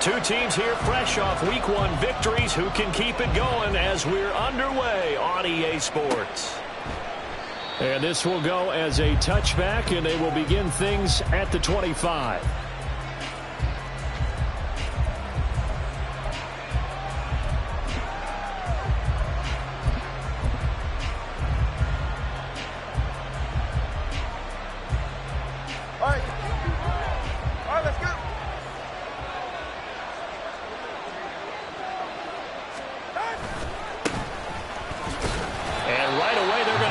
Two teams here fresh off Week 1 victories. Who can keep it going as we're underway on EA Sports? And this will go as a touchback, and they will begin things at the 25.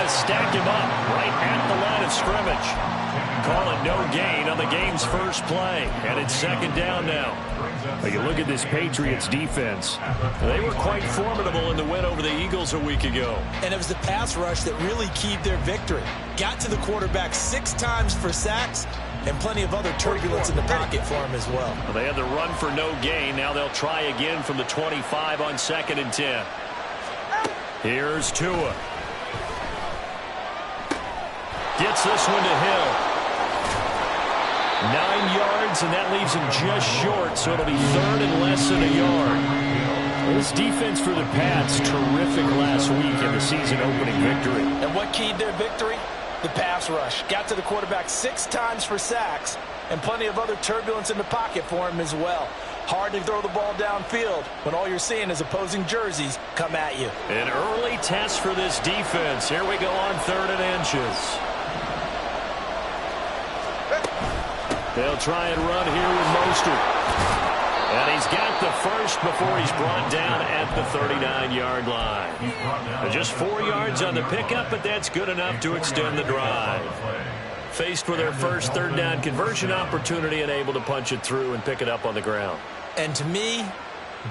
Stack him up right at the line of scrimmage. Call it no gain on the game's first play. And it's second down now. But you look at this Patriots defense. They were quite formidable in the win over the Eagles a week ago. And it was the pass rush that really keyed their victory. Got to the quarterback 6 times for sacks and plenty of other turbulence in the pocket for him as well. They had the run for no gain. Now they'll try again from the 25 on 2nd and 10. Here's Tua. Gets this one to Hill. 9 yards, and that leaves him just short, so it'll be 3rd and less than a yard. This defense for the Pats, terrific last week in the season-opening victory. And what keyed their victory? The pass rush. Got to the quarterback 6 times for sacks, and plenty of other turbulence in the pocket for him as well. Hard to throw the ball downfield when all you're seeing is opposing jerseys come at you. An early test for this defense. Here we go on 3rd and inches. They'll try and run here with Mostert. And he's got the first before he's brought down at the 39-yard line. And just 4 yards on the pickup, but that's good enough to extend the drive. Faced with their first 3rd down conversion opportunity and able to punch it through and pick it up on the ground. And to me,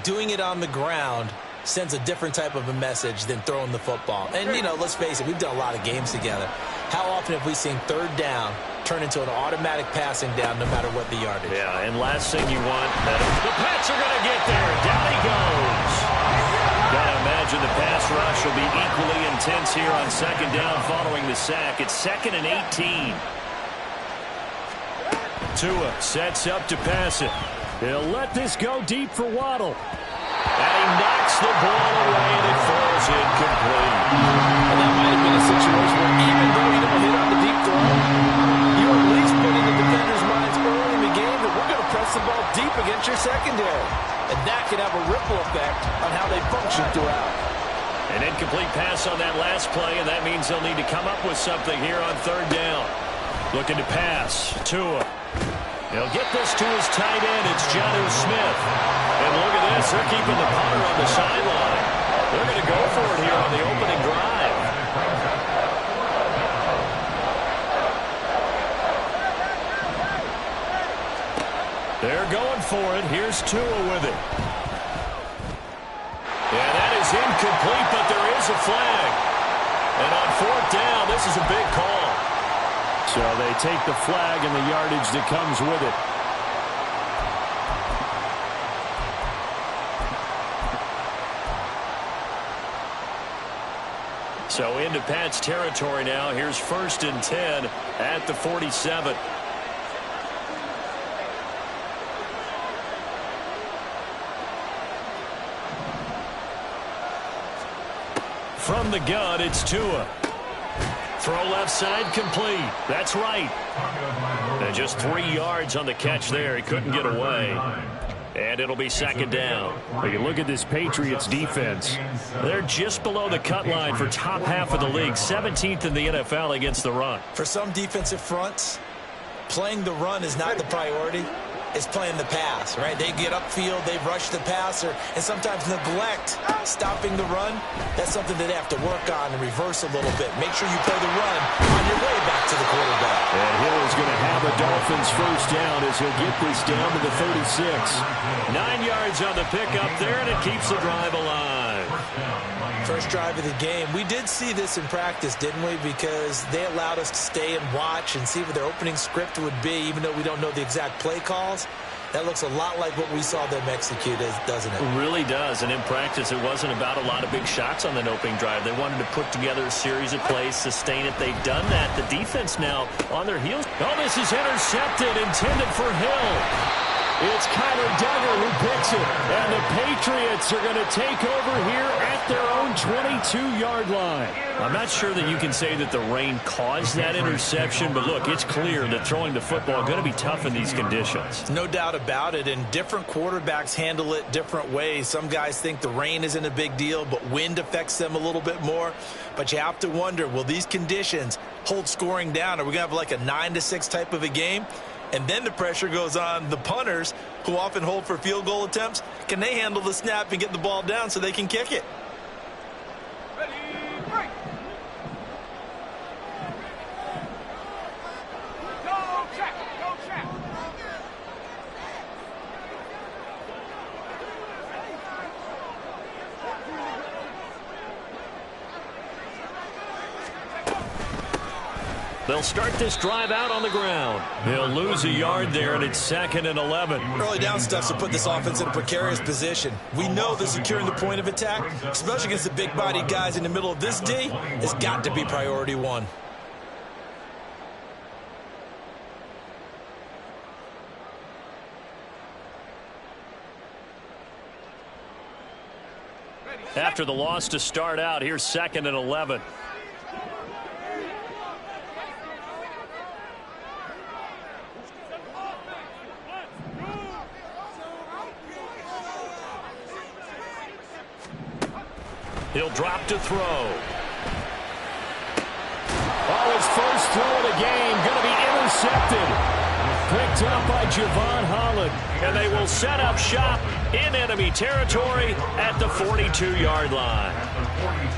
doing it on the ground sends a different type of a message than throwing the football. And, you know, let's face it, we've done a lot of games together. How often have we seen 3rd down turn into an automatic passing down no matter what the yardage? Yeah, and last thing you want, the Pats are going to get there. Down he goes. Got to imagine the pass rush will be equally intense here on 2nd down following the sack. It's 2nd and 18. Tua sets up to pass it. He'll let this go deep for Waddle. And he knocks the ball away, and it falls incomplete. And that might have been a situation where even though he didn't hit on the deep throw, you at least put in the defender's minds early in the game that we're going to press the ball deep against your secondary. And that can have a ripple effect on how they function throughout. An incomplete pass on that last play, and that means they'll need to come up with something here on 3rd down. Looking to pass. Tua. He'll get this to his tight end. It's Jonnu Smith. And look at this. They're keeping the punter on the sideline. They're going to go for it here on the opening drive. They're going for it. Here's Tua with it. Yeah, that is incomplete, but there is a flag. And on 4th down, this is a big call. So they take the flag and the yardage that comes with it. So into Pats territory now. Here's 1st and 10 at the 47. From the gun, it's Tua. Throw left side complete. That's right. And just 3 yards on the catch there. He couldn't get away. And it'll be 2nd down. But you look at this Patriots defense. They're just below the cut line for top half of the league. 17th in the NFL against the run. For some defensive fronts, playing the run is not the priority. It's playing the pass, right? They get upfield, they rush the passer, and sometimes neglect stopping the run. That's something that they have to work on and reverse a little bit. Make sure you play the run on your way back to the quarterback. And Hill is going to have a Dolphins 1st down as he'll get this down to the 36. 9 yards on the pickup there, and it keeps the drive alive. First drive of the game. We did see this in practice, didn't we? Because they allowed us to stay and watch and see what their opening script would be, even though we don't know the exact play calls. That looks a lot like what we saw them execute, doesn't it? It really does. And in practice, it wasn't about a lot of big shots on that opening drive. They wanted to put together a series of plays, sustain it. They've done that. The defense now on their heels. Oh, this is intercepted, intended for Hill. It's Kyler Duggar who picks it. And the Patriots are going to take over here at their own 22-yard line. I'm not sure that you can say that the rain caused that interception, but look, it's clear that throwing the football is going to be tough in these conditions. No doubt about it, and different quarterbacks handle it different ways. Some guys think the rain isn't a big deal, but wind affects them a little bit more. But you have to wonder, will these conditions hold scoring down? Are we going to have like a 9-6 type of a game? And then the pressure goes on the punters, who often hold for field goal attempts. Can they handle the snap and get the ball down so they can kick it? They'll start this drive out on the ground. He'll lose a yard there, and it's 2nd and 11. Early down stuff to put this offense in a precarious position. We know that securing the point of attack, especially against the big-bodied guys in the middle of this D, has got to be priority one. After the loss to start out, here's 2nd and 11. He'll drop to throw. Oh, his first throw of the game going to be intercepted. Picked up by Javon Holland. And they will set up shop in enemy territory at the 42-yard line.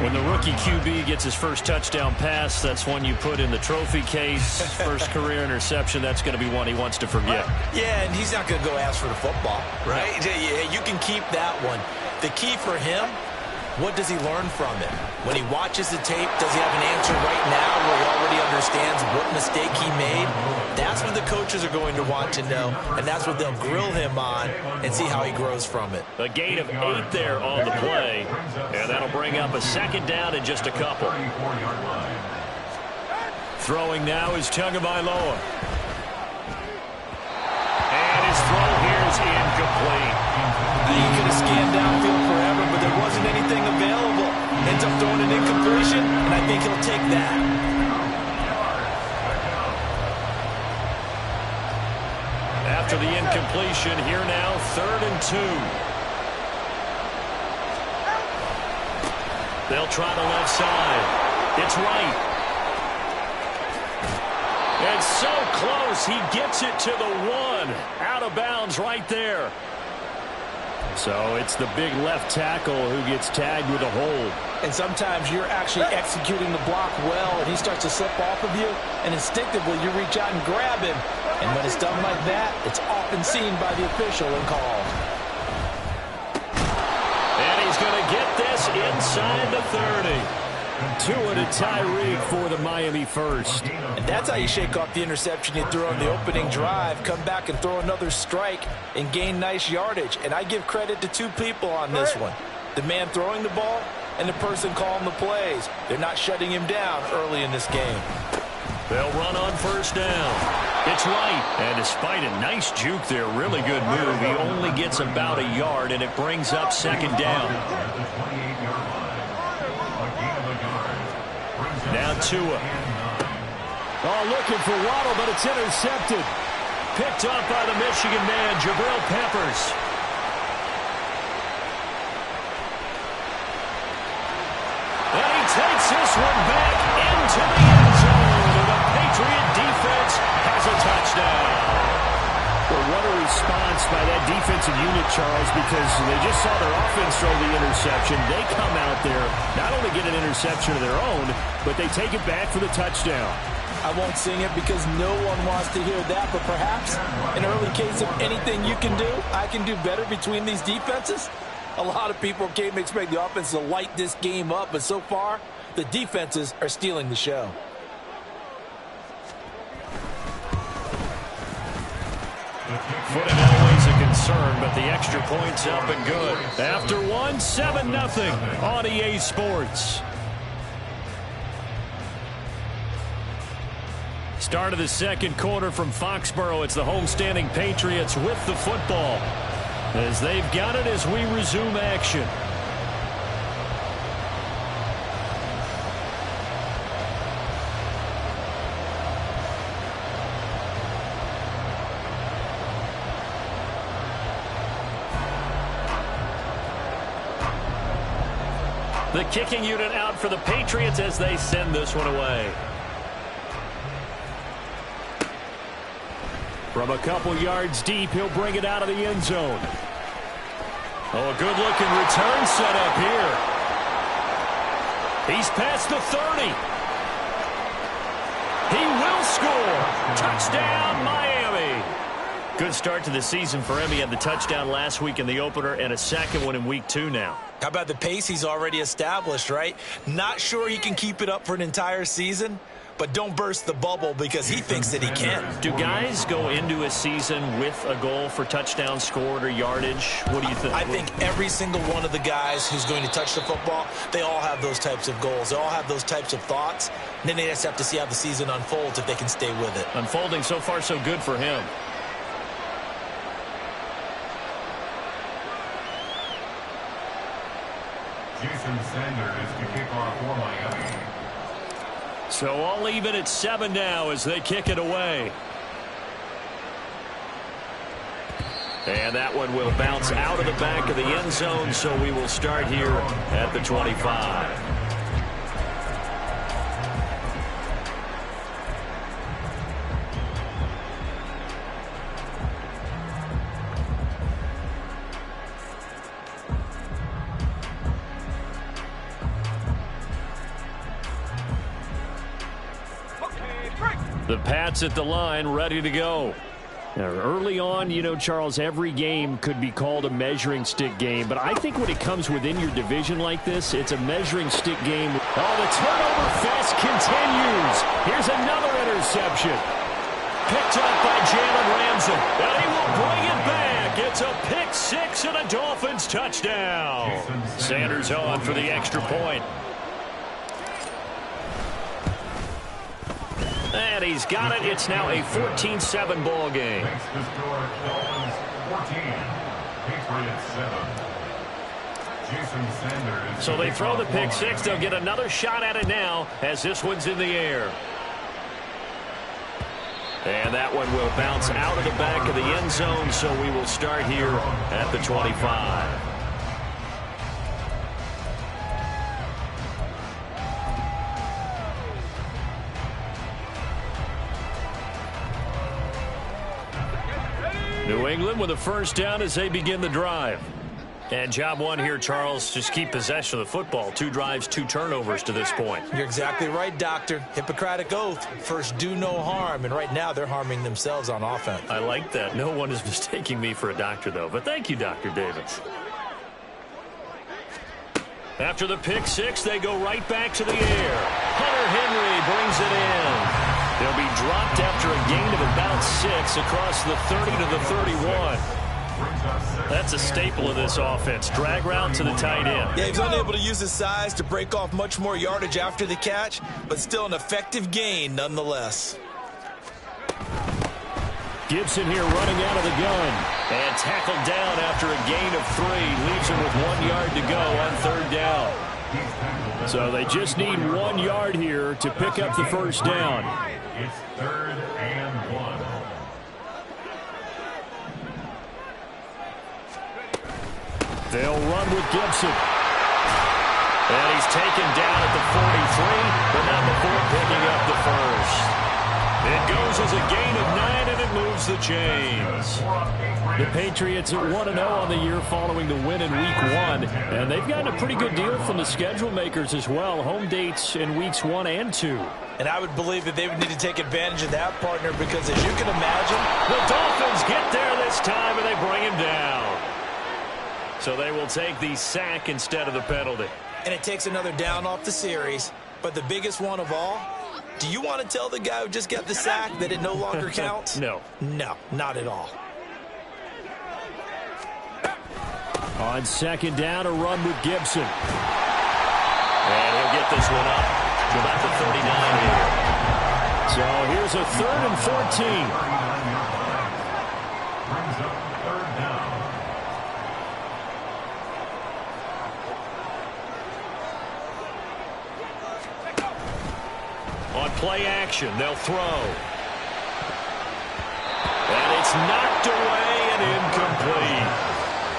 When the rookie QB gets his first touchdown pass, that's one you put in the trophy case. First career interception, that's going to be one he wants to forget. Yeah, and he's not going to go ask for the football, right? Yeah, you can keep that one. The key for him, what does he learn from it? When he watches the tape, does he have an answer right now where he already understands what mistake he made? That's what the coaches are going to want to know, and that's what they'll grill him on and see how he grows from it. A gain of 8 there on the play, and that'll bring up a 2nd down in just a couple. Throwing now is Tagovailoa. And his throw here is incomplete. He could have scanned downfield forever, but there wasn't anything available. Ends up throwing an incompletion, and I think he'll take that. After the incompletion, here now, 3rd and 2. They'll try the left side. It's right. And so close, he gets it to the 1. Out of bounds right there. So it's the big left tackle who gets tagged with a hold. And sometimes you're actually executing the block well, and he starts to slip off of you, and instinctively you reach out and grab him. And when it's done like that, it's often seen by the official and called. And he's going to get this inside the 30. Tua to Tyreek for the Miami first. And that's how you shake off the interception you threw on the opening drive. Come back and throw another strike and gain nice yardage. And I give credit to 2 people on this one. The man throwing the ball and the person calling the plays. They're not shutting him down early in this game. They'll run on 1st down. It's right. And despite a nice juke there, really good move, he only gets about a yard, and it brings up 2nd down. Now Tua. Oh, looking for Waddle, but it's intercepted. Picked up by the Michigan man, Jabril Peppers. And he takes this one back into the end zone. And the Patriot defense has a touchdown. Well, what a response by that defensive unit, Charles, because they just saw their offense throw the interception. They come out there, not only get an interception of their own, but they take it back for the touchdown. I won't sing it because no one wants to hear that, but perhaps an early case of anything you can do, I can do better between these defenses. A lot of people came to expect the offense to light this game up, but so far, the defenses are stealing the show. Footing always a concern, but the extra point's up and good. After one, 7-0 on EA Sports. Start of the second quarter from Foxborough. It's the homestanding Patriots with the football as they've got it as we resume action. The kicking unit out for the Patriots as they send this one away. From a couple yards deep, he'll bring it out of the end zone. Oh, a good-looking return set up here. He's past the 30. He will score. Touchdown, Miami. Good start to the season for him. He had the touchdown last week in the opener and a second one in week 2 now. How about the pace he's already established, right? Not sure he can keep it up for an entire season, but don't burst the bubble because he thinks that he can. Do guys go into a season with a goal for touchdown scored or yardage? What do you think? I think every single one of the guys who's going to touch the football, they all have those types of goals. They all have those types of thoughts. And then they just have to see how the season unfolds if they can stay with it. Unfolding so far so good for him. Jason Sanders to kick off for Miami. So all even at 7 now as they kick it away. And that one will bounce out of the back of the end zone, so we will start here at the 25. The Pats at the line, ready to go. Now, early on, you know, Charles, every game could be called a measuring stick game. But I think when it comes within your division like this, it's a measuring stick game. Oh, the turnover fest continues. Here's another interception. Picked up by Jalen Ramsey. And he will bring it back. It's a pick six and a Dolphins touchdown. Sanders on for the extra point. And he's got it. It's now a 14-7 ball game. Makes the score Dolphins 14, Patriots 7. Jason Sanders. So they throw the pick six. They'll get another shot at it now as this one's in the air. And that one will bounce out of the back of the end zone, so we will start here at the 25. New England with a first down as they begin the drive. And job one here, Charles, just keep possession of the football. 2 drives, 2 turnovers to this point. You're exactly right, Doctor. Hippocratic oath. First, do no harm. And right now, they're harming themselves on offense. I like that. No one is mistaking me for a doctor, though. But thank you, Dr. Davis. After the pick six, they go right back to the air. Hunter Henry brings it in. They'll be dropped after a gain of about 6 across the 30 to the 31. That's a staple of this offense. Drag route to the tight end. Yeah, he's unable to use his size to break off much more yardage after the catch, but still an effective gain nonetheless. Gibson here running out of the gun. And tackled down after a gain of 3. Leaves him with 1 yard to go on 3rd down. So they just need 1 yard here to pick up the first down. It's 3rd and 1. They'll run with Gibson. And he's taken down at the 43, but not before picking up the first. It goes as a gain of 9, and it moves the chains. The Patriots are 1-0 on the year following the win in Week 1. And they've gotten a pretty good deal from the schedule makers as well. Home dates in Weeks 1 and 2. And I would believe that they would need to take advantage of that, partner, because as you can imagine, the Dolphins get there this time, and they bring him down. So they will take the sack instead of the penalty. And it takes another down off the series. But the biggest one of all, do you want to tell the guy who just got the sack that it no longer counts? No. No, not at all. On 2nd down, a run with Gibson. And he'll get this one up to about the 39 here. So here's a 3rd and 14. Brings up 3rd down. On play action, they'll throw. And it's knocked away and incomplete.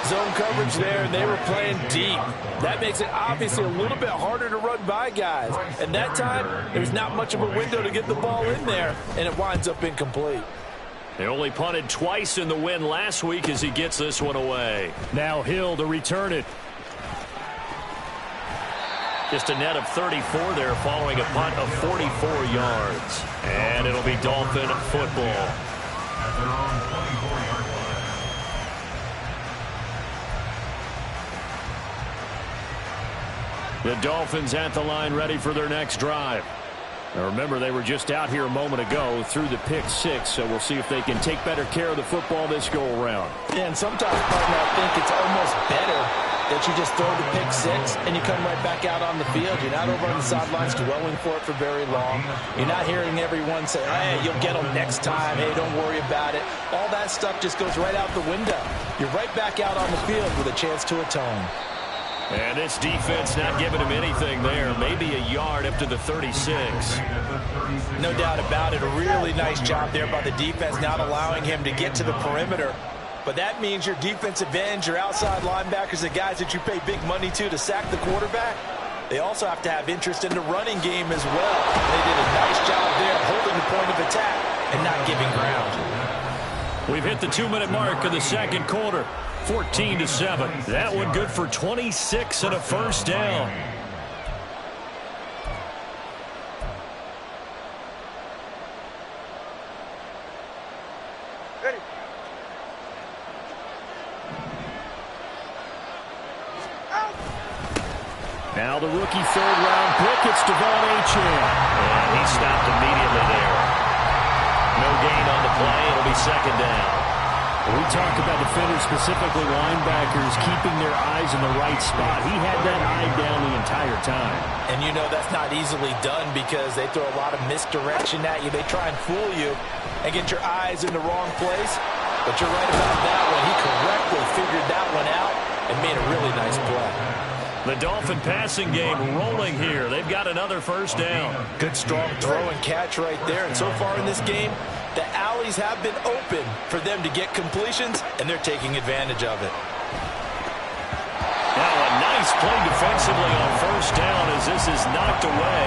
Zone coverage there, and they were playing deep. That makes it obviously a little bit harder to run by guys. And that time, there's not much of a window to get the ball in there, and it winds up incomplete. They only punted twice in the win last week as he gets this one away. Now Hill to return it. Just a net of 34 there following a punt of 44 yards. And it'll be Dolphin football. At their own 24-yard line. The Dolphins at the line ready for their next drive. Now remember, they were just out here a moment ago through the pick 6, so we'll see if they can take better care of the football this go-around. Yeah, and sometimes, partner, I think it's almost better that you just throw the pick 6 and you come right back out on the field. You're not over on the sidelines dwelling for it for very long. You're not hearing everyone say, hey, you'll get them next time. Hey, don't worry about it. All that stuff just goes right out the window. You're right back out on the field with a chance to atone. And this defense not giving him anything there. Maybe a yard up to the 36. No doubt about it. A really nice job there by the defense, not allowing him to get to the perimeter. But that means your defensive ends, your outside linebackers, the guys that you pay big money to sack the quarterback, they also have to have interest in the running game as well. They did a nice job there holding the point of attack and not giving ground. We've hit the 2-minute mark of the second quarter. 14-7. That one good for 26 and a first down. Ready. Now the rookie third-round pick, it's Devon Achane. And he stopped immediately there. No gain on the play. It'll be second down. We talk about defenders, specifically linebackers, keeping their eyes in the right spot. He had that eye down the entire time. And you know that's not easily done because they throw a lot of misdirection at you. They try and fool you and get your eyes in the wrong place. But you're right about that one. He correctly figured that one out and made a really nice play. The Dolphin passing game rolling here. They've got another first down. Good strong throw and catch right there. And so far in this game, the alleys have been open for them to get completions, and they're taking advantage of it. Now a nice play defensively on first down as this is knocked away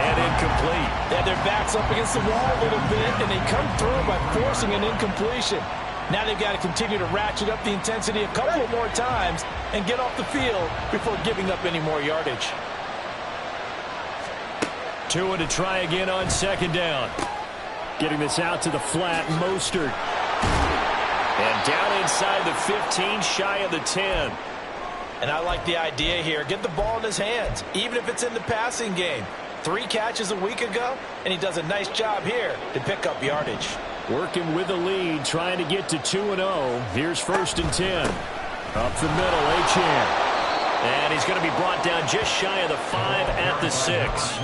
and incomplete. Yeah, their back's up against the wall a little bit, and they come through by forcing an incompletion. Now they've got to continue to ratchet up the intensity a couple of more times and get off the field before giving up any more yardage. Tua to try again on second down. Getting this out to the flat, Mostert. And down inside the 15, shy of the 10. And I like the idea here. Get the ball in his hands, even if it's in the passing game. 3 catches a week ago, and he does a nice job here to pick up yardage. Working with the lead, trying to get to 2-0. Here's first and 10. Up the middle, Achane. And he's going to be brought down just shy of the 5 at the 6.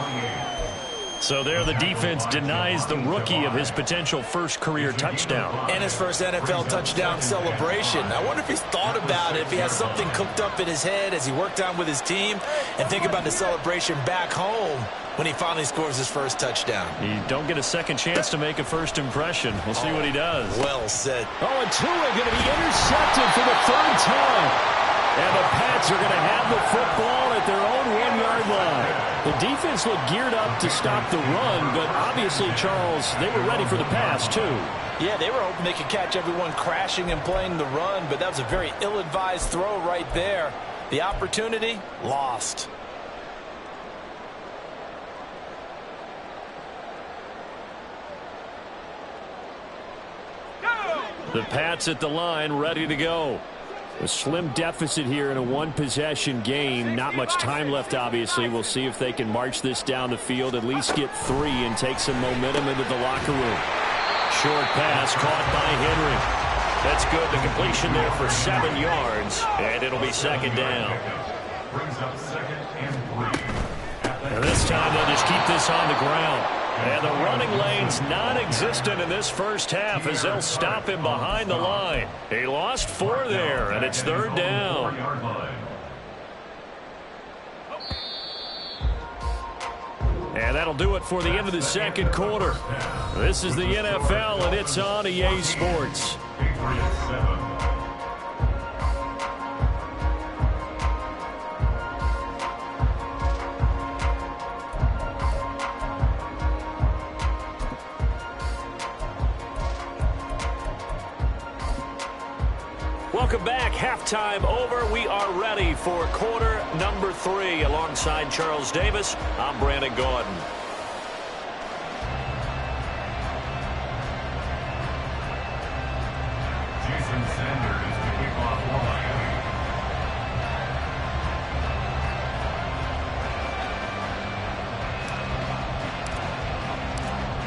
So there the defense denies the rookie of his potential first career touchdown. And his first NFL touchdown celebration. I wonder if he's thought about it, if he has something cooked up in his head as he worked on with his team, and think about the celebration back home when he finally scores his first touchdown. You don't get a second chance to make a first impression. We'll see what he does. Well said. Oh, and Tua going to be intercepted for the 3rd time. And the Pats are going to have the football at their own 1-yard line. The defense looked geared up to stop the run, but obviously, Charles, they were ready for the pass, too. Yeah, they were hoping they could catch everyone crashing and playing the run, but that was a very ill-advised throw right there. The opportunity, lost. The Pats at the line, ready to go. A slim deficit here in a one-possession game. Not much time left, obviously. We'll see if they can march this down the field, at least get 3 and take some momentum into the locker room. Short pass caught by Henry. That's good. The completion there for 7 yards, and it'll be second down. Brings up 2nd and 3. And this time they'll just keep this on the ground. And the running lane's non-existent in this first half as they'll stop him behind the line. He lost 4 there, and it's 3rd down. And that'll do it for the end of the second quarter. This is the NFL, and it's on EA Sports. Welcome back. Halftime over. We are ready for quarter number 3. Alongside Charles Davis, I'm Brandon Gordon.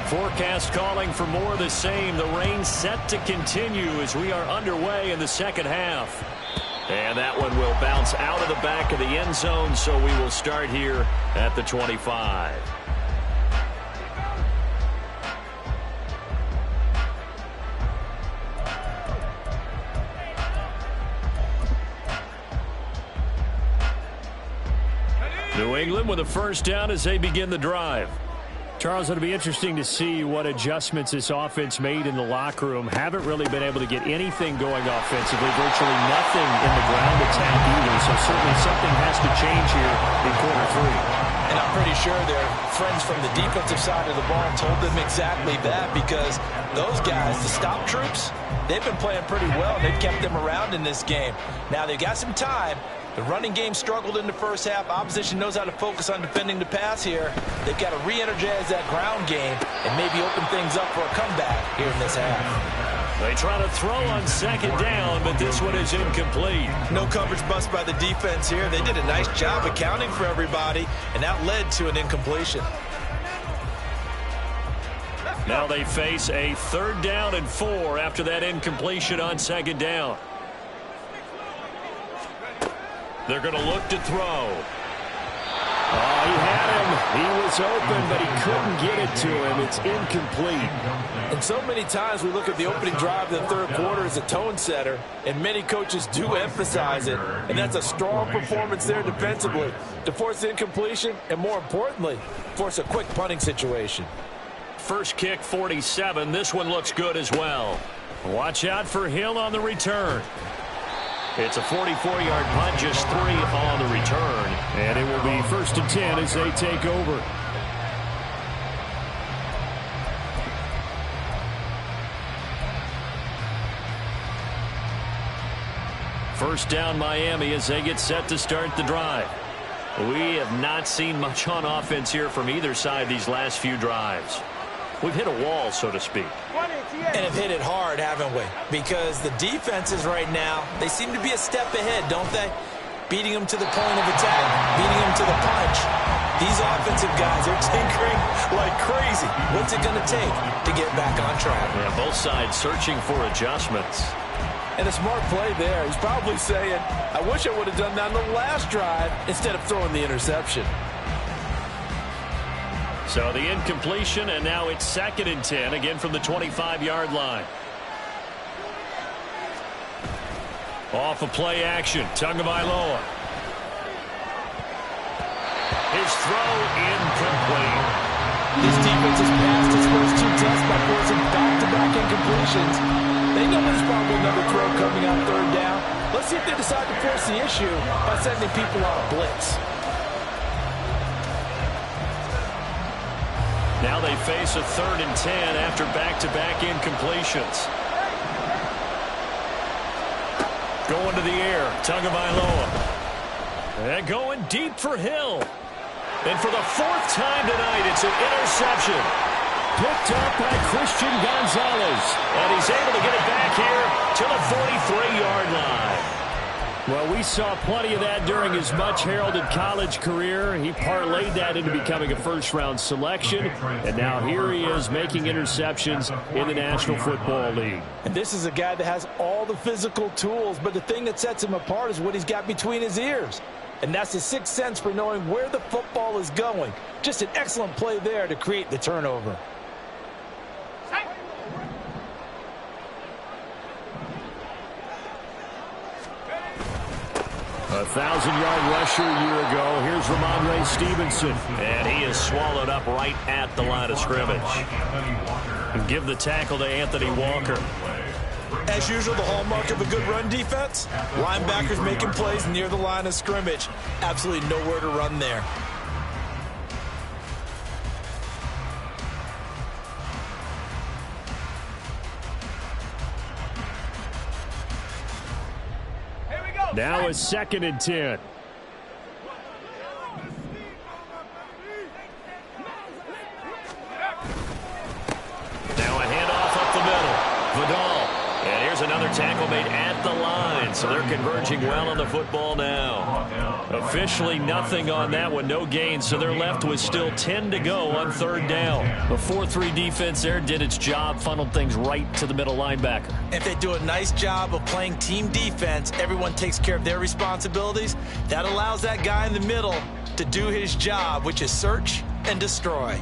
Forecast calling for more of the same. The rain set to continue as we are underway in the second half. And that one will bounce out of the back of the end zone, so we will start here at the 25. New England with a first down as they begin the drive. Charles, it'll be interesting to see what adjustments this offense made in the locker room. Haven't really been able to get anything going offensively, virtually nothing in the ground attack either. So certainly something has to change here in quarter 3. And I'm pretty sure their friends from the defensive side of the ball told them exactly that, because those guys, the stop troops, they've been playing pretty well. They've kept them around in this game. Now they've got some time. The running game struggled in the first half. Opposition knows how to focus on defending the pass here. They've got to re-energize that ground game and maybe open things up for a comeback here in this half. They try to throw on second down, but this one is incomplete. No coverage bust by the defense here. They did a nice job accounting for everybody, and that led to an incompletion. Now they face a 3rd down and 4 after that incompletion on second down. They're going to look to throw. Oh, he had him. He was open, but he couldn't get it to him. It's incomplete. And so many times we look at the opening drive of the third quarter as a tone setter, and many coaches do emphasize it. And that's a strong performance there defensively to force incompletion and, more importantly, force a quick punting situation. First kick, 47. This one looks good as well. Watch out for Hill on the return. It's a 44-yard punt, just 3 on the return. And it will be 1st and 10 as they take over. First down Miami as they get set to start the drive. We have not seen much on offense here from either side these last few drives. We've hit a wall, so to speak. And have hit it hard, haven't we? Because the defenses right now, they seem to be a step ahead, don't they? Beating them to the point of attack, beating them to the punch. These offensive guys are tinkering like crazy. What's it going to take to get back on track? Yeah, both sides searching for adjustments. And a smart play there. He's probably saying, I wish I would have done that on the last drive instead of throwing the interception. So the incompletion, and now it's 2nd and 10, again from the 25-yard line. Off of play action, Tagovailoa. His throw incomplete. This defense has passed its first 2 tests by forcing back-to-back incompletions. They know there's probably another throw coming on 3rd down. Let's see if they decide to force the issue by sending people on a blitz. Now they face a 3rd and 10 after back-to-back incompletions. Going to the air, Tagovailoa. And going deep for Hill. And for the 4th time tonight, it's an interception. Picked up by Christian Gonzalez. And he's able to get it back here to the 43-yard line. Well, we saw plenty of that during his much-heralded college career. He parlayed that into becoming a first-round selection. And now here he is making interceptions in the National Football League. And this is a guy that has all the physical tools, but the thing that sets him apart is what he's got between his ears. And that's the sixth sense for knowing where the football is going. Just an excellent play there to create the turnover. A 1,000-yard rusher a year ago. Here's Ramondre Stevenson. And he is swallowed up right at the line of scrimmage. And give the tackle to Anthony Walker. As usual, the hallmark of a good run defense, linebackers making plays near the line of scrimmage. Absolutely nowhere to run there. Now a 2nd and 10. Now a handoff up the middle. Vidal. And here's another tackle made at the line. So they're converging well on the football now. Officially nothing on that one. No gain. So they're left with still 10 to go on 3rd down. The 4-3 defense there did its job. Funneled things right to the middle linebacker. If they do a nice job of playing team defense, everyone takes care of their responsibilities. That allows that guy in the middle to do his job, which is search and destroy.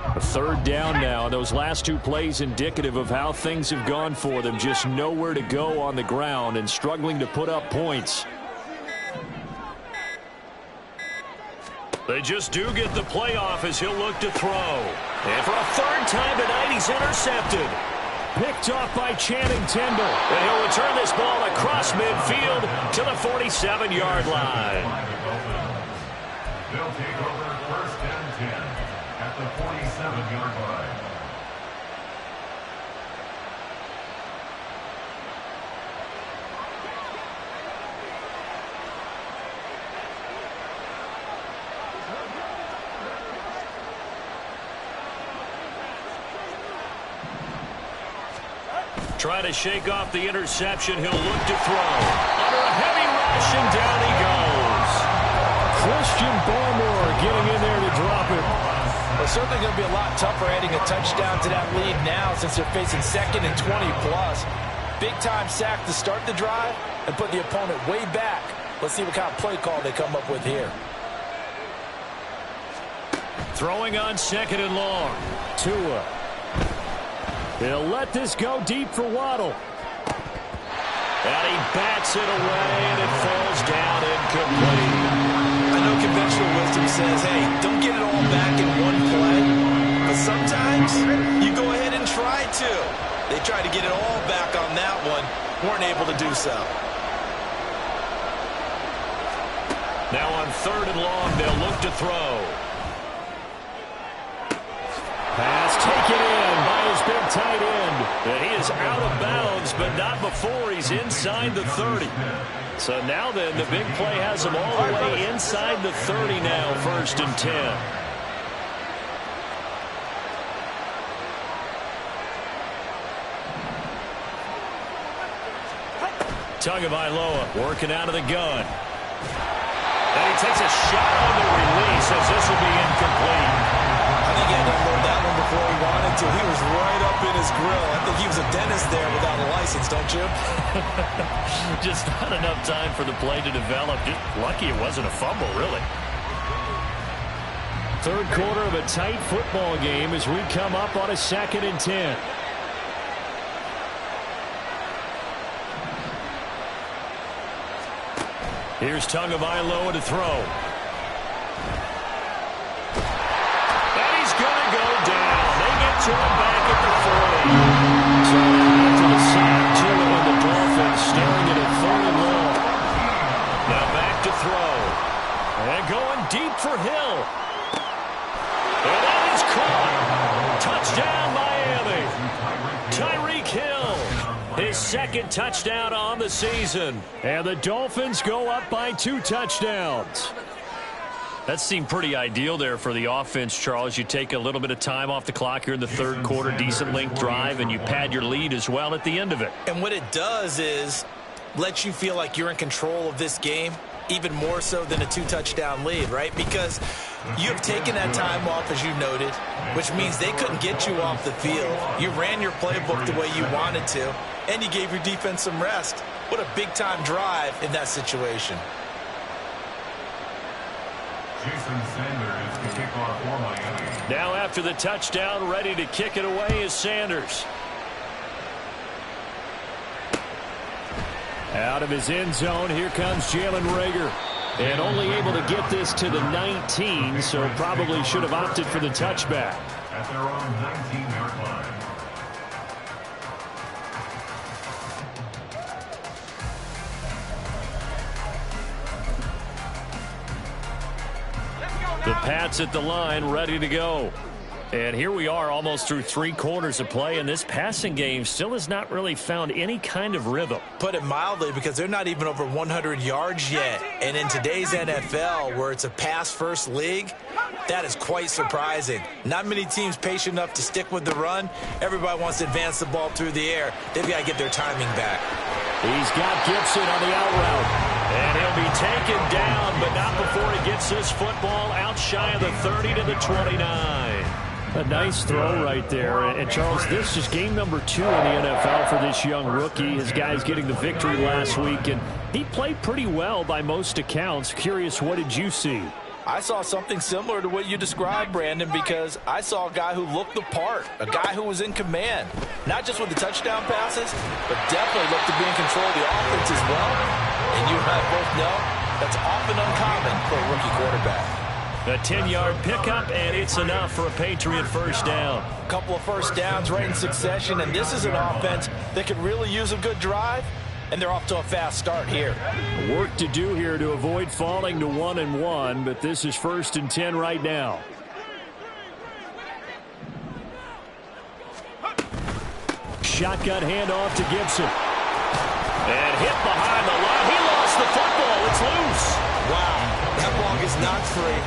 A 3rd down now. Those last 2 plays indicative of how things have gone for them. Just nowhere to go on the ground and struggling to put up points. They just do get the playoff as he'll look to throw. And for a 3rd time tonight, he's intercepted. Picked off by Channing Tindall. And he'll return this ball across midfield to the 47-yard line. They'll take over 1st and 10 at the 47-yard line. Trying to shake off the interception. He'll look to throw. Under a heavy rush, and down he goes. Christian Barmore getting in there to drop it. Well, certainly going to be a lot tougher adding a touchdown to that lead now since they're facing 2nd and 20+. Big-time sack to start the drive and put the opponent way back. Let's see what kind of play call they come up with here. Throwing on 2nd and long. Tua. He'll let this go deep for Waddle. And he bats it away, and it falls down incomplete. I know conventional wisdom says, hey, don't get it all back in one play. But sometimes you go ahead and try to. They tried to get it all back on that one. Weren't able to do so. Now on 3rd and long, they'll look to throw. Pass taken in by his big tight end. And he is out of bounds, but not before he's inside the 30. So now then, the big play has him all the way inside the 30 now, 1st and 10. Tagovailoa working out of the gun. And he takes a shot on the release as this will be incomplete. I think he had to unload that one before he wanted to. He was right up in his grill. I think he was a dentist there without a license, don't you? Just not enough time for the play to develop. Just lucky it wasn't a fumble, really. 3rd quarter of a tight football game as we come up on a 2nd and 10. Here's Tagovailoa to throw. To him back at the 40. So to the side, Tua and the Dolphins staring at a 3rd and long. Now back to throw. And going deep for Hill. And that is caught. Touchdown, Miami. Tyreek Hill. His 2nd touchdown on the season. And the Dolphins go up by 2 touchdowns. That seemed pretty ideal there for the offense, Charles. You take a little bit of time off the clock here in the 3rd quarter, decent length drive, and you pad your lead as well at the end of it. And what it does is let you feel like you're in control of this game. even more so than a 2-touchdown lead, right? Because you have taken that time off, as you noted, which means they couldn't get you off the field. You ran your playbook the way you wanted to, and you gave your defense some rest. What a big-time drive in that situation. Jason Sanders to kick off for Miami. Now after the touchdown, ready to kick it away is Sanders. Out of his end zone, here comes Jalen Reagor. And only able to get this to the 19, so probably should have opted for the touchback. At their own 19-yard line. The Pats at the line, ready to go. And here we are almost through 3 quarters of play, and this passing game still has not really found any kind of rhythm. Put it mildly, because they're not even over 100 yards yet. And in today's NFL, where it's a pass-first league, that is quite surprising. Not many teams patient enough to stick with the run. Everybody wants to advance the ball through the air. They've got to get their timing back. He's got Gibson on the out route. And he'll be taken down, but not before he gets this football out shy of the 30 to the 29. A nice throw right there. And Charles, this is game number 2 in the NFL for this young rookie. His guys getting the victory last week, and he played pretty well by most accounts. Curious, what did you see? I saw something similar to what you described, Brandon, because I saw a guy who looked the part, a guy who was in command, not just with the touchdown passes, but definitely looked to be in control of the offense as well. And you and I both know that's often uncommon for a rookie quarterback. A 10-yard pickup, and it's enough for a Patriot first down. A couple of first downs right in succession, and this is an offense that could really use a good drive, and they're off to a fast start here. Work to do here to avoid falling to 1-1, but this is 1st and 10 right now. Shotgun handoff to Gibson. And hit behind the line. He lost the football. It's loose. Wow, that ball gets knocked free,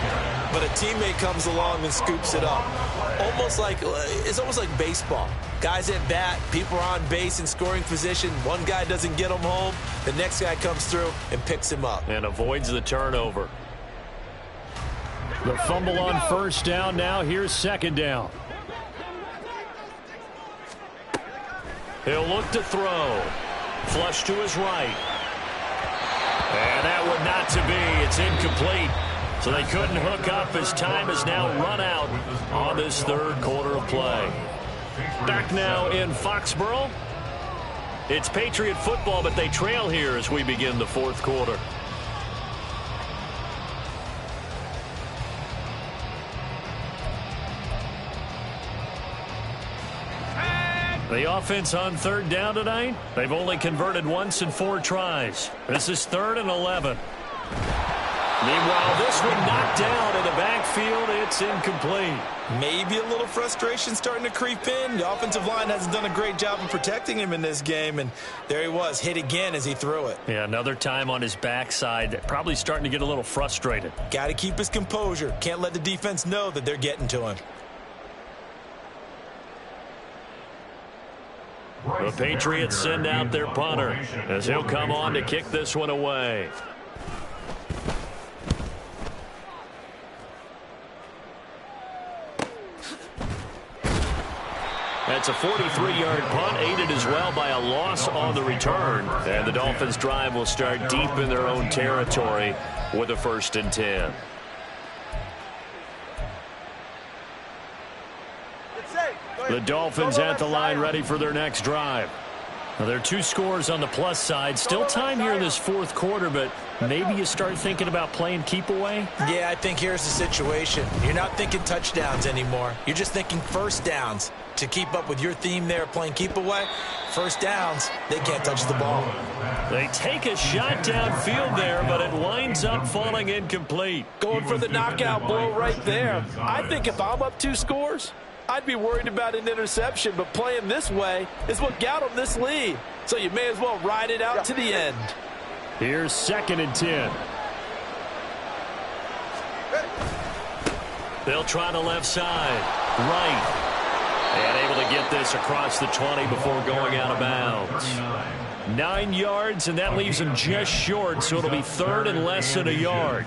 but a teammate comes along and scoops it up. It's almost like baseball. Guys at bat, people are on base in scoring position. One guy doesn't get him home. The next guy comes through and picks him up. And avoids the turnover. The fumble on first down now. Here's 2nd down. He'll look to throw. Flush to his right. And that one not to be. It's incomplete. So they couldn't hook up as time is now run out on this 3rd quarter of play. Back now in Foxborough. It's Patriot football, but they trail here as we begin the 4th quarter. The offense on 3rd down tonight, they've only converted once in 4 tries. This is 3rd and 11. Meanwhile, this one knocked down in the backfield. It's incomplete. Maybe a little frustration starting to creep in. The offensive line hasn't done a great job of protecting him in this game, and there he was, hit again as he threw it. Yeah, another time on his backside. Probably starting to get a little frustrated. Got to keep his composure. Can't let the defense know that they're getting to him. The Patriots send out their punter as he'll come on to kick this one away. That's a 43-yard punt, aided as well by a loss on the return. And the Dolphins' drive will start deep in their own territory with a 1st and 10. The Dolphins at the line, ready for their next drive. Now, there are 2 scores on the plus side. Still time here in this 4th quarter, but maybe you start thinking about playing keep away? Yeah, I think here's the situation. You're not thinking touchdowns anymore. You're just thinking first downs. To keep up with your theme there, playing keep away, first downs, they can't touch the ball. They take a shot downfield there, but it winds up falling incomplete. Going for the knockout blow right there. I think if I'm up 2 scores, I'd be worried about an interception, but playing this way is what got them this lead. So you may as well ride it out to the end. Here's 2nd and 10. They'll try the left side. Right. And able to get this across the 20 before going out of bounds. 9 yards, and that leaves him just short, so it'll be third and less than a yard.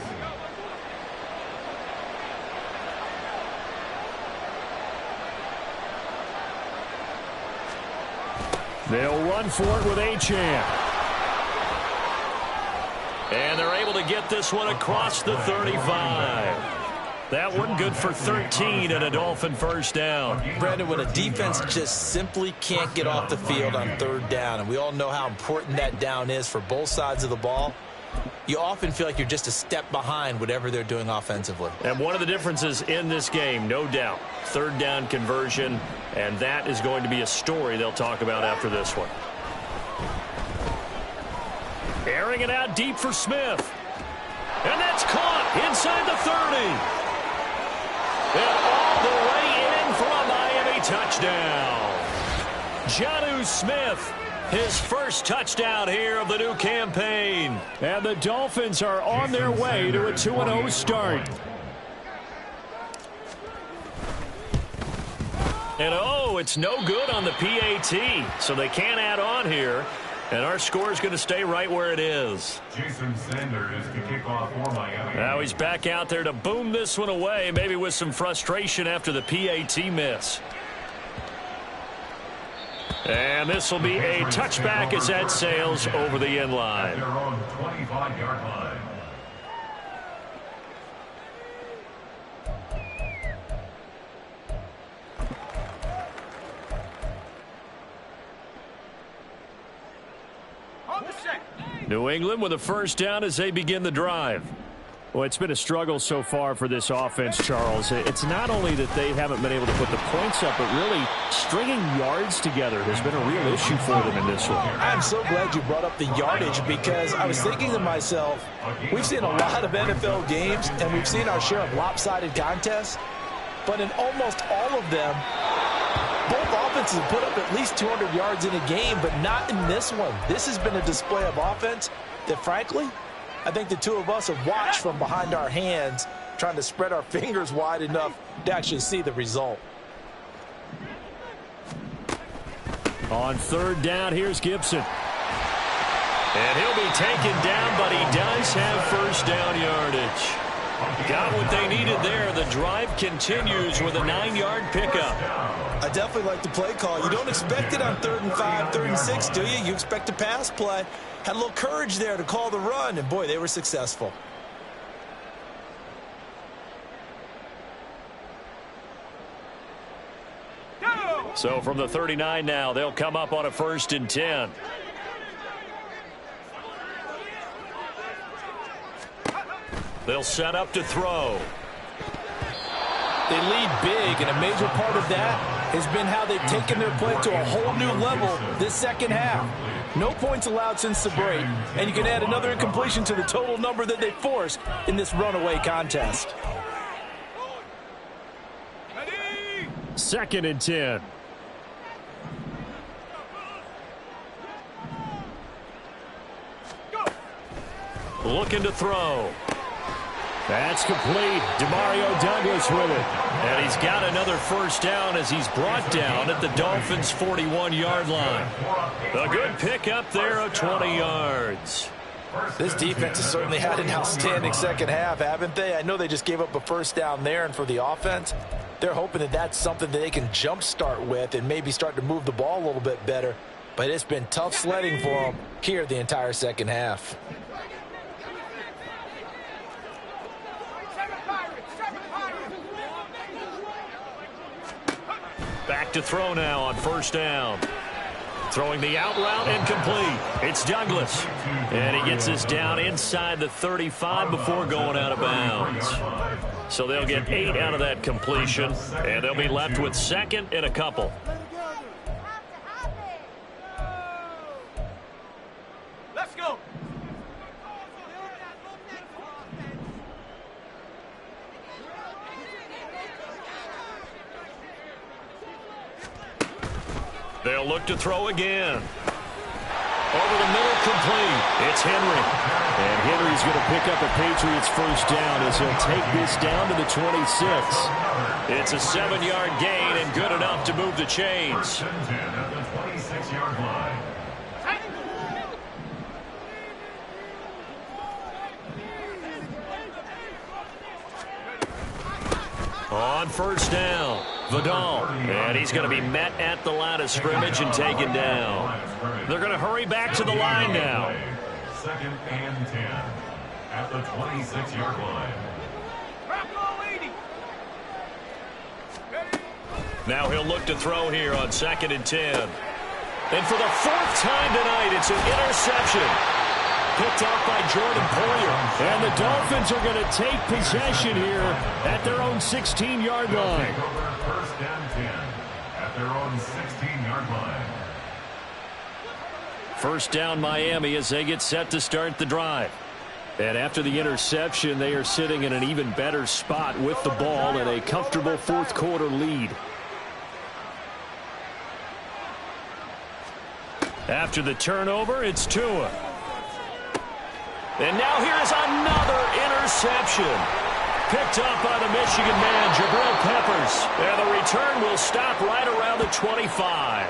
They'll run for it with Achane. And they're able to get this one across the 35. That one good for 13 and a Dolphin first down. Brandon, when a defense just simply can't get off the field on third down, and we all know how important that down is for both sides of the ball, you often feel like you're just a step behind whatever they're doing offensively. And one of the differences in this game, no doubt, third down conversion, and that is going to be a story they'll talk about after this one. Airing it out deep for Smith. And that's caught inside the 30. And all the way in for a Miami touchdown. Jonnu Smith, his first touchdown here of the new campaign. And the Dolphins are on their way to a 2-0 start. And it's no good on the PAT, so they can't add on here. And our score is going to stay right where it is. Jason Sanders to kick off for Miami. Now he's back out there to boom this one away, maybe with some frustration after the PAT miss. And this will be a touchback as that sails over the end line. Their own 25-yard line. New England with a first down as they begin the drive. Well, it's been a struggle so far for this offense, Charles. It's not only that they haven't been able to put the points up, but really stringing yards together has been a real issue for them in this one. I'm so glad you brought up the yardage, because I was thinking to myself, we've seen a lot of NFL games, and we've seen our share of lopsided contests, but in almost all of them, both offenses have put up at least 200 yards in a game, but not in this one. This has been a display of offense that, frankly, I think the two of us have watched from behind our hands, trying to spread our fingers wide enough to actually see the result. On third down, here's Gibson. And he'll be taken down, but he does have first down yardage. Got what they needed there. The drive continues with a 9-yard pickup. I definitely like the play call. You don't expect it on 3rd and 5, 3rd and 6, do you? You expect a pass play. Had a little courage there to call the run, and boy, they were successful. So from the 39 now, they'll come up on a 1st and 10. They'll set up to throw. They lead big, and a major part of that has been how they've taken their play to a whole new level this second half. No points allowed since the break, and you can add another incompletion to the total number that they forced in this runaway contest. 2nd and 10. Looking to throw. That's complete. Demario Douglas with it. And he's got another first down as he's brought down at the Dolphins' 41-yard line. A good pickup there of 20 yards. This defense has certainly had an outstanding second half, haven't they? I know they just gave up a first down there, and for the offense, they're hoping that that's something that they can jumpstart with and maybe start to move the ball a little bit better. But it's been tough sledding for them here the entire second half. Back to throw now on first down. Throwing the out route incomplete. It's Douglas. And he gets this down inside the 35 before going out of bounds. So they'll get 8 out of that completion, and they'll be left with 2nd and a couple. Let's go. They'll look to throw again. Over the middle, complete. It's Henry. And Henry's going to pick up a Patriots first down as he'll take this down to the 26. It's a 7-yard gain and good enough to move the chains. On first down, Vidal. And he's going to be met at the line of scrimmage and taken down. They're going to hurry back to the line now. 2nd and 10 at the 26-yard line. Now he'll look to throw here on 2nd and 10. And for the 4th time tonight, it's an interception. Picked off by Jordan Poyer. And the Dolphins are going to take possession here at their own 16-yard line. 1st and 10 at their own 16-yard line. First down Miami as they get set to start the drive. And after the interception, they are sitting in an even better spot with the ball and a comfortable 4th quarter lead. After the turnover, it's Tua. And now here's another interception. Picked up by the Michigan man, Jabril Peppers. And the return will stop right around the 25.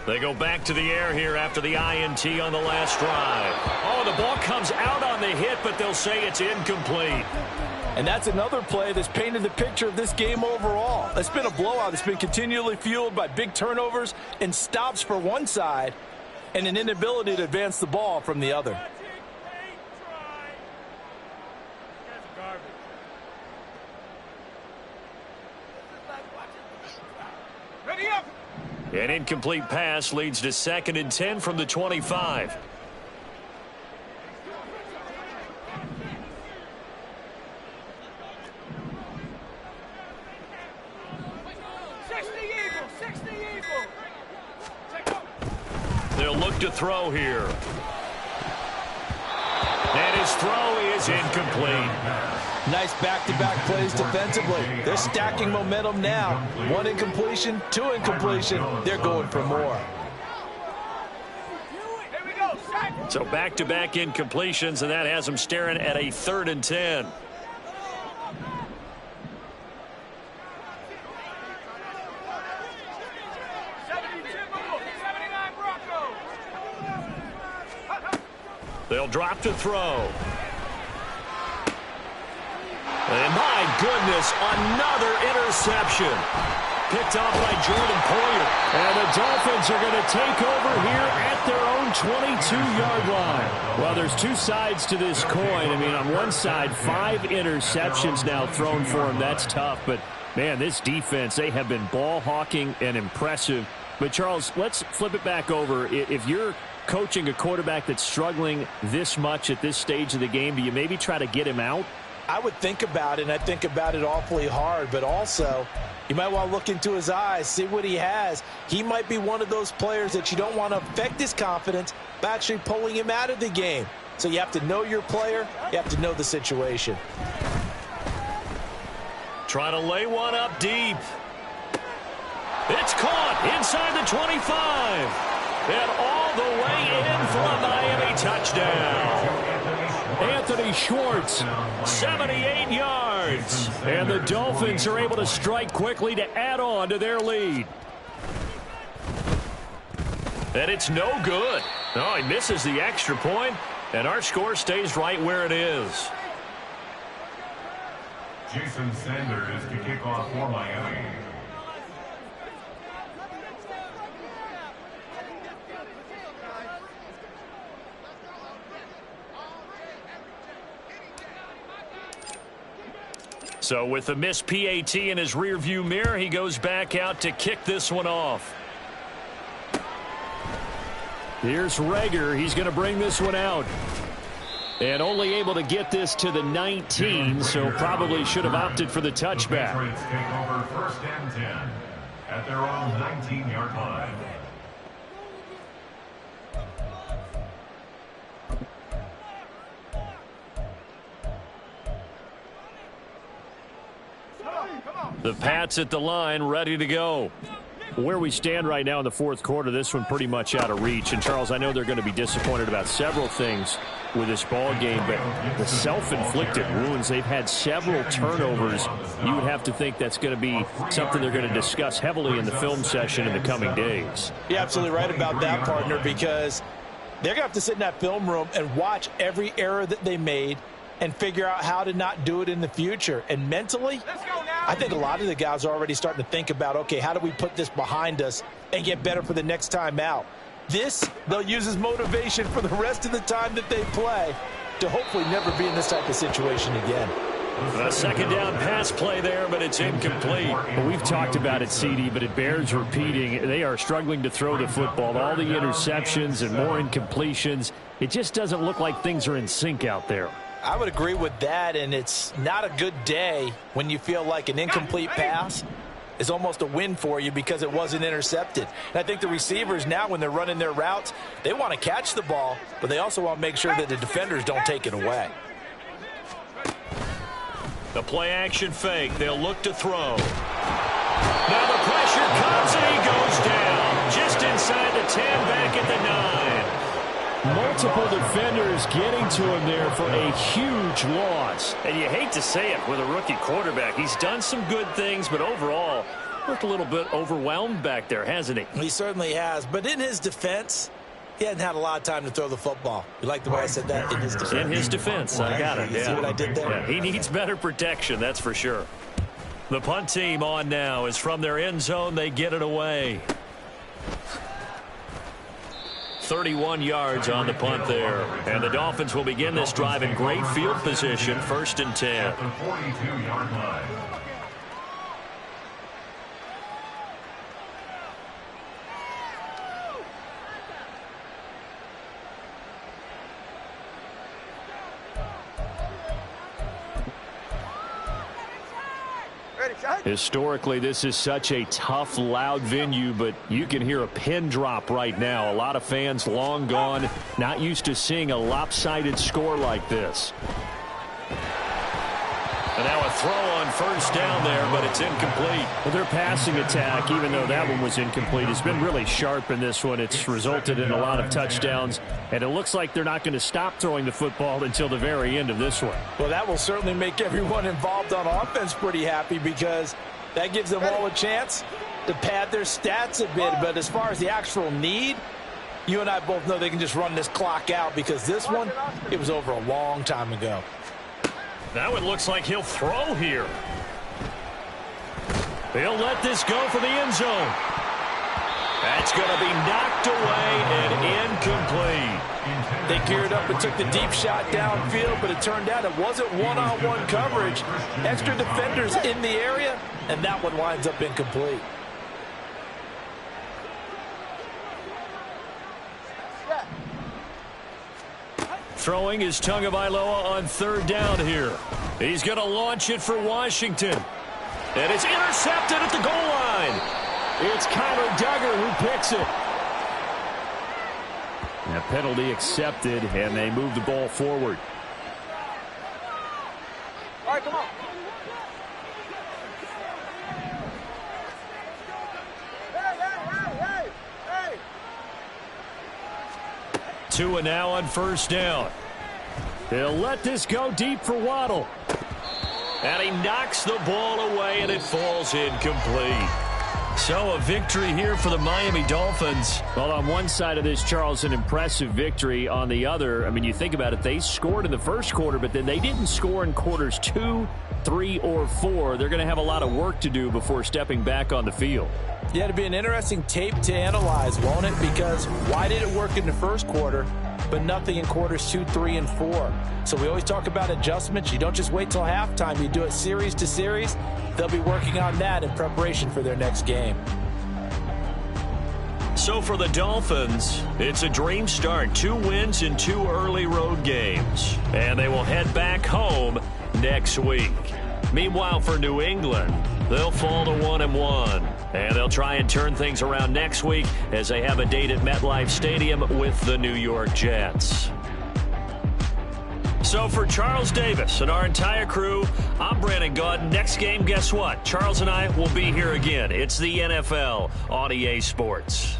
They go back to the air here after the INT on the last drive. Oh, the ball comes out on the hit, but they'll say it's incomplete. And that's another play that's painted the picture of this game overall. It's been a blowout. It's been continually fueled by big turnovers and stops for one side and an inability to advance the ball from the other. An incomplete pass leads to 2nd and 10 from the 25. They'll look to throw here. And his throw is incomplete. Nice back-to-back plays defensively. They're stacking momentum now. 1 incompletion, 2 incompletion. They're going for more. So back-to-back incompletions, and that has them staring at a 3rd and 10. They'll drop to throw. And my goodness, another interception. Picked off by Jordan Poyer. And the Dolphins are going to take over here at their own 22-yard line. Well, there's two sides to this coin. I mean, on one side, 5 interceptions now thrown for him. That's tough. But, man, this defense, they have been ball hawking and impressive. But, Charles, let's flip it back over. If you're coaching a quarterback that's struggling this much at this stage of the game, do you maybe try to get him out? I would think about it, and I think about it awfully hard, but also you might want to look into his eyes, see what he has. He might be one of those players that you don't want to affect his confidence by actually pulling him out of the game. So you have to know your player. You have to know the situation. Trying to lay one up deep. It's caught inside the 25. And all the way in for a Miami touchdown. Anthony Schwartz, 78 yards. And the Dolphins are able to strike quickly to add on to their lead. And it's no good. Oh, he misses the extra point, and our score stays right where it is. Jason Sanders to kick off for Miami. So with the missed PAT in his rearview mirror, he goes back out to kick this one off. Here's Reagor. He's going to bring this one out. And only able to get this to the 19, so probably should have opted for the touchback. The Patriots take over 1st and 10 at their own 19-yard line. The Pats at the line, ready to go. Where we stand right now in the fourth quarter, this one pretty much out of reach. And, Charles, I know they're going to be disappointed about several things with this ball game, but the self-inflicted wounds, they've had several turnovers. You would have to think that's going to be something they're going to discuss heavily in the film session in the coming days. You're absolutely right about that, partner, because they're going to have to sit in that film room and watch every error that they made and figure out how to not do it in the future. And mentally, I think a lot of the guys are already starting to think about, okay, how do we put this behind us and get better for the next time out? This, they'll use as motivation for the rest of the time that they play to hopefully never be in this type of situation again. A second down pass play there, but it's incomplete. Well, we've talked about it, CD, but it bears repeating. They are struggling to throw the football. All the interceptions and more incompletions. It just doesn't look like things are in sync out there. I would agree with that, and it's not a good day when you feel like an incomplete pass is almost a win for you because it wasn't intercepted. And I think the receivers now, when they're running their routes, they want to catch the ball, but they also want to make sure that the defenders don't take it away. The play-action fake. They'll look to throw. Now the pressure comes, and he goes down. Just inside the 10, back at the 9. Multiple defenders getting to him there for a huge loss. And you hate to say it with a rookie quarterback. He's done some good things, but overall, looked a little bit overwhelmed back there, hasn't he? He certainly has. But in his defense, he hadn't had a lot of time to throw the football. You like the way I said that? In his defense. In his defense. I got it. You see what I did there? Yeah, he needs better protection, that's for sure. The punt team on now is from their end zone. They get it away. 31 yards on the punt there. And the Dolphins will begin this drive in great field position, 1st and 10. At the 42-yard line. Historically, this is such a tough, loud venue, but you can hear a pin drop right now. A lot of fans long gone, not used to seeing a lopsided score like this. And now a throw on 1st down there, but it's incomplete. Well, their passing attack, even though that one was incomplete, has been really sharp in this one. It's resulted in a lot of touchdowns, and it looks like they're not going to stop throwing the football until the very end of this one. Well, that will certainly make everyone involved on offense pretty happy because that gives them all a chance to pad their stats a bit. But as far as the actual need, you and I both know they can just run this clock out because this one, it was over a long time ago. Now it looks like he'll throw here. He'll let this go for the end zone. That's going to be knocked away and incomplete. They geared up and took the deep shot downfield, but it turned out it wasn't one-on-one coverage. Extra defenders in the area, and that one winds up incomplete. Throwing is Tagovailoa on 3rd down here. He's going to launch it for Washington. And it's intercepted at the goal line. It's Kyler Duggar who picks it. And a penalty accepted, and they move the ball forward. All right, come on. Tua now on 1st down. They'll let this go deep for Waddle. And he knocks the ball away, and it falls incomplete. So a victory here for the Miami Dolphins. Well, on one side of this, Charles, an impressive victory. On the other, I mean, you think about it, they scored in the first quarter, but then they didn't score in quarters 2, 3, or 4. They're going to have a lot of work to do before stepping back on the field. Yeah, it'll be an interesting tape to analyze, won't it? Because why did it work in the first quarter, but nothing in quarters 2, 3, and 4? So we always talk about adjustments. You don't just wait till halftime. You do it series to series. They'll be working on that in preparation for their next game. So for the Dolphins, it's a dream start. 2 wins in 2 early road games. And they will head back home next week. Meanwhile, for New England, they'll fall to 1-1. And they'll try and turn things around next week as they have a date at MetLife Stadium with the New York Jets. So for Charles Davis and our entire crew, I'm Brandon Gaudin. Next game, guess what? Charles and I will be here again. It's the NFL on EA Sports.